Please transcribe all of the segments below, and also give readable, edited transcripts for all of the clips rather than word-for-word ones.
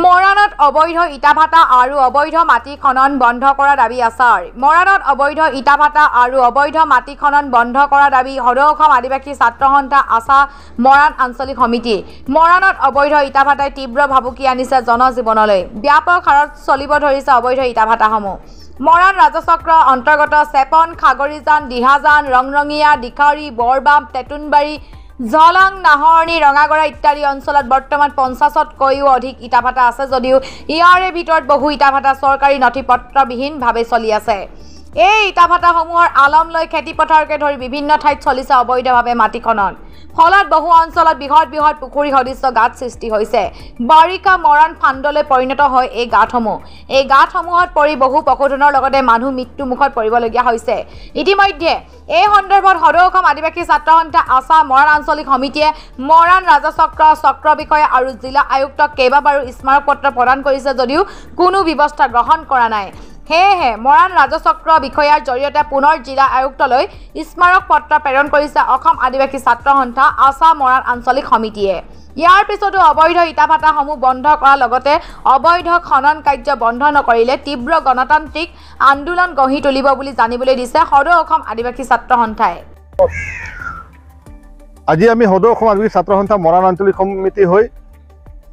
মৰাণত অবৈধ ইটাভাটা আৰু অবৈধ মাটি খনন বন্ধ কৰা দাবী আছাৰ। মৰাণত অবৈধ ইটাভাটা আৰু অবৈধ মাটি খনন বন্ধ কৰা দাবী সদৌ অসম আদিবাসী ছাত্ৰ সন্থা আছা মৰাণ আঞ্চলিক সমিতি। মৰাণত অবৈধ ইটাভাটাই তীব্ৰ ভাবুকি আনিছে জনজীৱনলৈ। ব্যাপক হাৰত চলিব ধৰিছে অবৈধ ইটাভাটাসমূহ। মৰাণ ৰাজচক্ৰ অন্তৰ্গত চেপন, খাগৰিজান, দিহাজান, ৰংৰঙীয়া, দিখাৰী, বৰবাম, তেতুনবাৰী, ঝলং, নাহৰণি, ৰঙাগড়া ইত্যাদি অঞ্চলত বৰ্তমান 50তকৈও অধিক ইটাভাটা আছে যদিও ইয়াৰে ভিতৰত বহু ইটাভাটা চৰকাৰী নথিপত্ৰবিহীনভাৱে চলি আছে। এই ইটাভাটাসমূহৰ আলম লৈ খেতিপথাৰকে ধৰি বিভিন্ন ঠাইত চলিছে অবৈধভাৱে মাটি খনন। ফলত বহু অঞ্চলত বৃহৎ বৃহৎ পুখুৰী সদৃশ্য গাঁত সৃষ্টি হৈছে। বাৰিষা মৰাণ ফাণ্ডলৈ পৰিণত হয় এই গাঁতসমূহ। এই গাঁতসমূহত পৰি বহু পশুধনৰ লগতে মানুহ মৃত্যুমুখত পৰিবলগীয়া হৈছে। ইতিমধ্যে এই সন্দৰ্ভত সদৌ অসম আদিবাসী ছাত্ৰ সন্থা আছা মৰাণ আঞ্চলিক সমিতিয়ে মৰাণ ৰাজচক্ৰ চক্ৰ বিষয়া আৰু জিলা আয়ুক্তক কেইবাবাৰো স্মাৰক পত্ৰ প্ৰদান কৰিছে যদিও কোনো ব্যৱস্থা গ্ৰহণ কৰা নাই। সেয়েহে মৰাণ ৰাজচক্ৰ বিষয়াৰ জৰিয়তে পুনৰ জিলা আয়ুক্তলৈ স্মাৰক পত্ৰ প্ৰেৰণ কৰিছে অসম আদিবাসী ছাত্ৰ সন্থা আছা মৰাণ আঞ্চলিক সমিতিয়ে। ইয়াৰ পিছতো অবৈধ ইটাভাটাসমূহ বন্ধ কৰাৰ লগতে অবৈধ খনন কাৰ্য বন্ধ নকৰিলে তীব্ৰ গণতান্ত্ৰিক আন্দোলন গঢ়ি তুলিব বুলি জানিবলৈ দিছে সদৌ অসম আদিবাসী ছাত্ৰ সন্থাই। আজি আমি সদৌ অসম আদিবাসী ছাত্ৰ সন্থা মৰাণ আঞ্চলিক সমিতি হৈ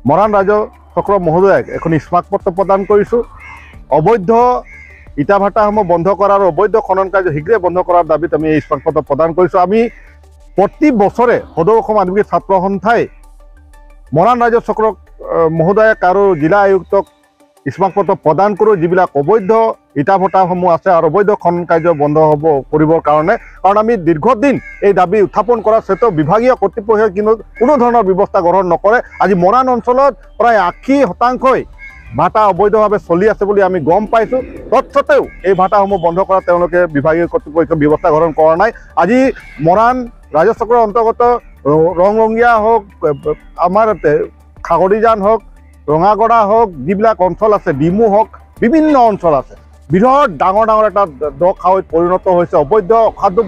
মৰাণ ৰাজচক্ৰ মহোদয়াক এখন স্মাৰক পত্ৰ প্ৰদান কৰিছোঁ। অবৈধ ইটাভাটাসমূহ বন্ধ কৰা আৰু অবৈধ খনন কাৰ্য শীঘ্ৰে বন্ধ কৰাৰ দাবীত আমি এই স্মাৰক পত্ৰ প্ৰদান কৰিছোঁ। আমি প্ৰতি বছৰে সদৌ অসম আদিবাসী ছাত্ৰ সন্থাই মৰাণ ৰাজচক্ৰ মহোদয়াক আৰু জিলা আয়ুক্তক স্মাৰক পত্ৰ প্ৰদান কৰোঁ, যিবিলাক অবৈধ ইটাভাটাসমূহ আছে আৰু অবৈধ খনন কাৰ্য বন্ধ হ'ব কৰিবৰ কাৰণে। কাৰণ আমি দীৰ্ঘদিন এই দাবী উত্থাপন কৰাৰ স্বত্তেও বিভাগীয় কৰ্তৃপক্ষই কিন্তু কোনো ধৰণৰ ব্যৱস্থা গ্ৰহণ নকৰে। আজি মৰাণ অঞ্চলত প্ৰায় 80% ভাটা অবৈধভাৱে চলি আছে বুলি আমি গম পাইছোঁ। তৎসত্ত্বেও এই ভাটাসমূহ বন্ধ কৰা তেওঁলোকে বিভাগীয় কৰ্তৃপক্ষই ব্যৱস্থা গ্ৰহণ কৰা নাই। আজি মৰাণ ৰাজচক্ৰৰ অন্তৰ্গত ৰংৰঙীয়া হওক, আমাৰ খাগৰিজান হওক, ৰঙাগড়া হওক, যিবিলাক অঞ্চল আছে, ডিমু হওক, বিভিন্ন অঞ্চল আছে, বৃহৎ ডাঙৰ ডাঙৰ এটা দ খাৱৈত পৰিণত হৈছে। অবৈধ অসাধু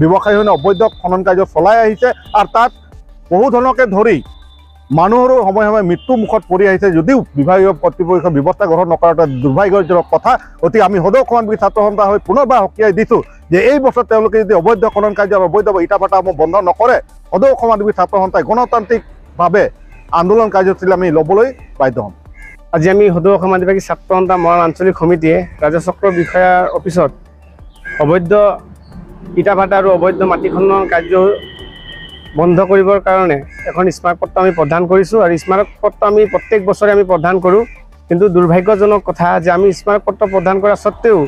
ব্যৱসায়ীসমূহে অবৈধ খনন কাৰ্য চলাই আহিছে আৰু তাত বহুধৰণকে ধৰি মানুহৰো সময়ে সময়ে মৃত্যু মুখত পৰি আহিছে যদিও বিভাগীয় কৰ্তৃপক্ষই ব্যৱস্থা গ্ৰহণ নকৰাটো দুৰ্ভাগ্যজনক কথা। গতিকে আমি সদৌ অসম আদিবাসী ছাত্ৰ সন্থা হৈ পুনৰবাৰ সকীয়াই দিছোঁ যে এই বছৰ তেওঁলোকে যদি অবৈধ খনন কাৰ্য আৰু অবৈধ ইটাভাটাসমূহ বন্ধ নকৰে, সদৌ অসম আদিবাসী ছাত্ৰ সন্থাই গণতান্ত্ৰিকভাৱে আন্দোলন কাৰ্যসূচী আমি ল'বলৈ বাধ্য হ'ম। আজি আমি সদৌ অসম আদিবাসী ছাত্ৰ সন্থা মৰাণ আঞ্চলিক সমিতিয়ে ৰাজচক্ৰ বিষয়াৰ অফিচত অবৈধ ইটাভাটা আৰু অবৈধ মাটি খনন কাৰ্য বন্ধ কৰিবৰ কাৰণে এখন স্মাৰক পত্ৰ আমি প্ৰদান কৰিছোঁ। আৰু স্মাৰক পত্ৰ আমি প্ৰত্যেক বছৰে আমি প্ৰদান কৰোঁ, কিন্তু দুৰ্ভাগ্যজনক কথা যে আমি স্মাৰক পত্ৰ প্ৰদান কৰা স্বত্তেও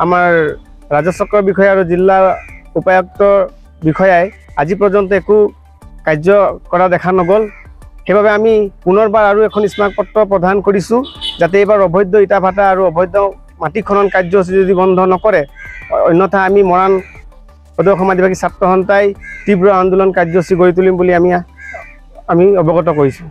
আমাৰ ৰাজচক্ৰ বিষয়া আৰু জিলা উপায়ুক্তৰ বিষয়াই আজি পৰ্যন্ত একো কাৰ্য কৰা দেখা নগ'ল। সেইবাবে আমি পুনৰবাৰ আৰু এখন স্মাৰক পত্ৰ প্ৰদান কৰিছোঁ যাতে এইবাৰ অবৈধ ইটাভাটা আৰু অবৈধ মাটি খনন কাৰ্যসূচী যদি বন্ধ নকৰে, অন্যথা আমি মৰাণ সদৌ অসম আদিবাসী ছাত্ৰ সন্থাই তীব্ৰ আন্দোলন কাৰ্যসূচী গঢ়ি তুলিম বুলি আমি অৱগত কৰিছোঁ।